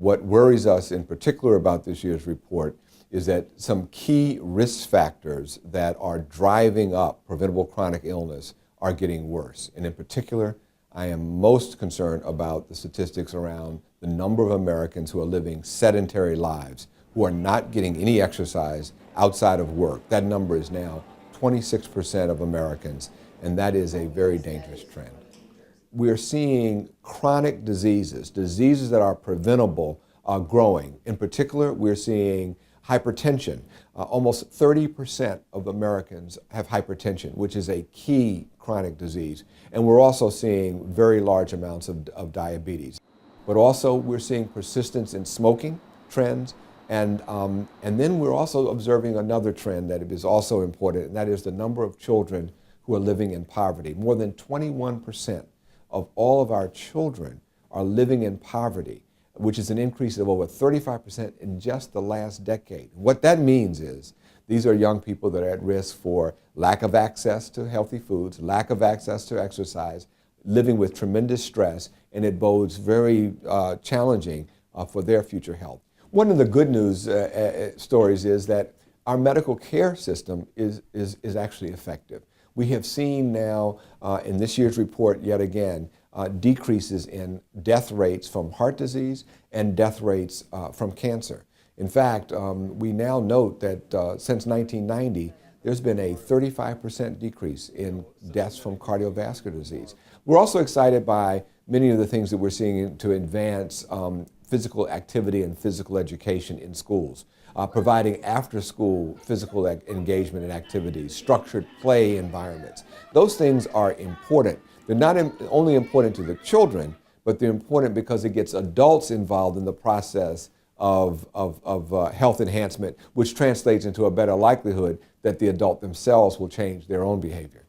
What worries us in particular about this year's report is that some key risk factors that are driving up preventable chronic illness are getting worse. And in particular, I am most concerned about the statistics around the number of Americans who are living sedentary lives, who are not getting any exercise outside of work. That number is now 26% of Americans, and that is a very dangerous trend. We're seeing chronic diseases that are preventable, growing. In particular, we're seeing hypertension. Almost 30% of Americans have hypertension, which is a key chronic disease. And we're also seeing very large amounts of diabetes. But also we're seeing persistence in smoking trends. And then we're also observing another trend that is also important, and that is the number of children who are living in poverty. More than 21% of all of our children are living in poverty, which is an increase of over 35% in just the last decade. What that means is these are young people that are at risk for lack of access to healthy foods, lack of access to exercise, living with tremendous stress, and it bodes very challenging for their future health. One of the good news stories is that our medical care system is actually effective. We have seen now in this year's report yet again decreases in death rates from heart disease and death rates from cancer. In fact, we now note that since 1990, there's been a 35% decrease in deaths from cardiovascular disease. We're also excited by many of the things that we're seeing to advance physical activity and physical education in schools, providing after-school physical engagement and activities, structured play environments. Those things are important. They're not only important to the children, but they're important because it gets adults involved in the process of health enhancement, which translates into a better likelihood that the adult themselves will change their own behavior.